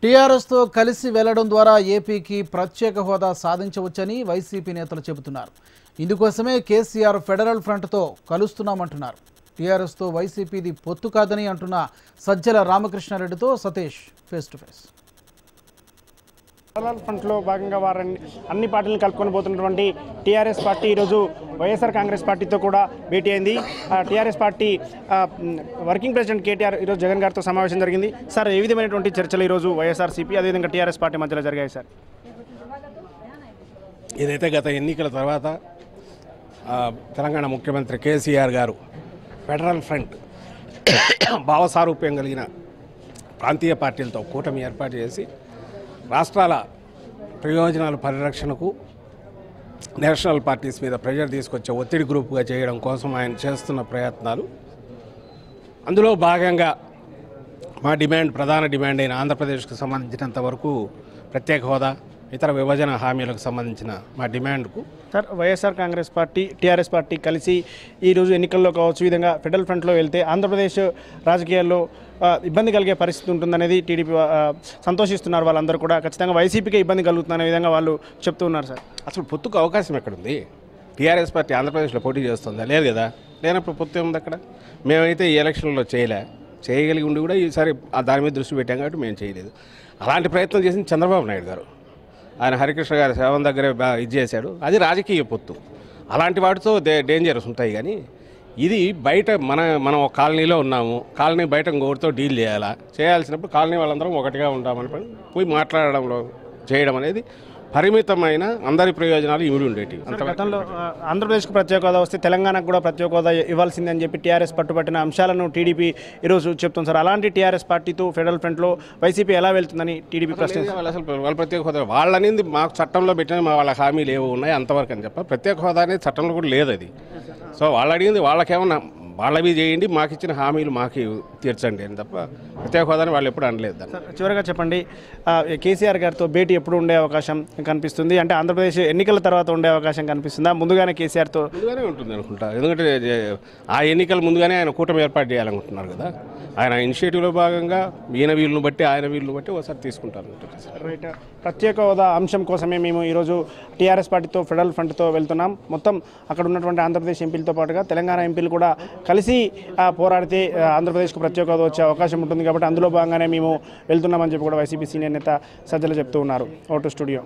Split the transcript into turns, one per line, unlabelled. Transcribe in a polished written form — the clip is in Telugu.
టీఆర్ఎస్తో కలిసి వెళ్లడం ద్వారా ఏపీకి ప్రత్యేక హోదా సాధించవచ్చని వైసీపీ నేతలు చెబుతున్నారు. ఇందుకోసమే కేసీఆర్ ఫెడరల్ ఫ్రంట్తో కలుస్తున్నామంటున్నారు. టీఆర్ఎస్తో వైసీపీది పొత్తు కాదని అంటున్న సజ్జల రామకృష్ణారెడ్డితో Satish face to face.
Federal ఫ్రంట్లో భాగంగా వారిని అన్ని పార్టీలను కలుపుకొని పోతున్నటువంటి టీఆర్ఎస్ పార్టీ ఈరోజు వైఎస్ఆర్ కాంగ్రెస్ పార్టీతో కూడా భేటీ అయింది. TRS party working president KTR ఈరోజు జగన్ గారితో సమావేశం జరిగింది. సార్, ఏ విధమైనటువంటి చర్చలు ఈరోజు వైఎస్ఆర్సీపీ అదేవిధంగా టీఆర్ఎస్ పార్టీ మధ్యలో జరిగాయి సార్?
ఏదైతే గత ఎన్నికల తర్వాత తెలంగాణ ముఖ్యమంత్రి కేసీఆర్ గారు ఫెడరల్ ఫ్రంట్ భావసారూప్యం కలిగిన ప్రాంతీయ పార్టీలతో కూటమి ఏర్పాటు చేసి రాష్ట్రాల ప్రయోజనాల పరిరక్షణకు నేషనల్ పార్టీస్ మీద ప్రెషర్ తీసుకొచ్చే ఒత్తిడి గ్రూపుగా చేయడం కోసం ఆయన చేస్తున్న ప్రయత్నాలు, అందులో భాగంగా మా ప్రధాన డిమాండ్ అయిన ఆంధ్రప్రదేశ్కు సంబంధించినంత వరకు ప్రత్యేక హోదా, ఇతర విభజన హామీలకు సంబంధించిన మా డిమాండ్కు
sir, YSR Congress party TRS party కలిసి ఈరోజు ఎన్నికల్లో కావచ్చు ఈ విధంగా ఫెడరల్ ఫ్రంట్లో వెళ్తే ఆంధ్రప్రదేశ్ రాజకీయాల్లో ఇబ్బంది కలిగే పరిస్థితి ఉంటుందనేది టీడీపీ సంతోషిస్తున్నారు. వాళ్ళందరూ కూడా ఖచ్చితంగా వైసీపీకే ఇబ్బంది కలుగుతుందనే విధంగా వాళ్ళు చెప్తూ ఉన్నారు. సార్,
అసలు పొత్తుకు అవకాశం ఎక్కడుంది? టీఆర్ఎస్ పార్టీ ఆంధ్రప్రదేశ్లో పోటీ చేస్తుందా? లేదు కదా. లేనప్పుడు పొత్తు ఉంది అక్కడ. మేమైతే ఈ ఎలక్షన్లో చేయగలిగి ఉండి కూడా ఈసారి దాని మీద దృష్టి పెట్టాం కాబట్టి మేము చేయలేదు. అలాంటి ప్రయత్నం చేసింది చంద్రబాబు నాయుడు గారు. ఆయన హరికృష్ణ గారి సేవం దగ్గరే ఇది చేశాడు. అది రాజకీయ పొత్తు. అలాంటి వాటితో డేంజర్స్ ఉంటాయి. కానీ ఇది బయట మనం ఒక కాలనీలో ఉన్నాము, కాలనీ బయట ఇంకొకరితో డీల్ చేయాల్సినప్పుడు కాలనీ వాళ్ళందరం ఒకటిగా ఉంటామని పోయి మాట్లాడడంలో చేయడం అనేది పరిమితమైన అందరి ప్రయోజనాలు ఇమిడి ఉండేటివి.
గతంలో ఆంధ్రప్రదేశ్కు ప్రత్యేక హోదా వస్తే తెలంగాణకు కూడా ప్రత్యేక హోదా ఇవ్వాల్సిందని చెప్పి టీఆర్ఎస్ పట్టుబట్టిన అంశాలను టీడీపీ ఈరోజు చెప్తుంది. సార్, అలాంటి టీఆర్ఎస్ పార్టీతో ఫెడరల్ ఫ్రంట్లో వైసీపీ ఎలా వెళ్తుందని టీడీపీ ప్రశ్నిస్తుంది.
అసలు వాళ్ళ ప్రత్యేక హోదా వాళ్ళనింది మాకు చట్టంలో పెట్టిన వాళ్ళ హామీలు ఏవో ఉన్నాయి అంతవరకు అని చెప్ప. ప్రత్యేక హోదా అనేది చట్టంలో కూడా లేదు అది. సో వాళ్ళు అడిగింది వాళ్ళకేమన్నా వాళ్ళవి చేయండి, మాకు ఇచ్చిన హామీలు మాకు తీర్చండి అని తప్ప ప్రత్యేక హోదాని వాళ్ళు ఎప్పుడు అనలేదు.
చివరిగా చెప్పండి, కేసీఆర్ గారితో భేటీ ఎప్పుడు ఉండే అవకాశం కనిపిస్తుంది? అంటే ఆంధ్రప్రదేశ్ ఎన్నికల తర్వాత ఉండే అవకాశం కనిపిస్తుందా? ముందుగానే కేసీఆర్తో
ముందుగానే ఉంటుంది అనుకుంటా. ఎందుకంటే ఆ ఎన్నికల ముందుగానే ఆయన కూటమి ఏర్పాటు చేయాలనుకుంటున్నారు కదా. ఆయన ఇనిషియేటివ్లో భాగంగా ఈయన వీళ్ళను బట్టి ఆయన వీళ్ళను బట్టి ఒకసారి తీసుకుంటారు.
రైట్. ప్రత్యేక హోదా అంశం కోసమే మేము ఈరోజు టీఆర్ఎస్ పార్టీతో ఫెడరల్ ఫ్రంట్తో వెళ్తున్నాం. మొత్తం అక్కడ ఉన్నటువంటి ఆంధ్రప్రదేశ్ ఎంపీలతో పాటుగా తెలంగాణ ఎంపీలు కూడా కలిసి పోరాడితే ఆంధ్రప్రదేశ్కు ప్రత్యేక హోదా వచ్చే అవకాశం ఉంటుంది. కాబట్టి అందులో భాగంగానే మేము వెళ్తున్నామని చెప్పి కూడా వైసీపీ సీనియర్ నేత సజ్జల చెప్తూ ఉన్నారు. Vote studio.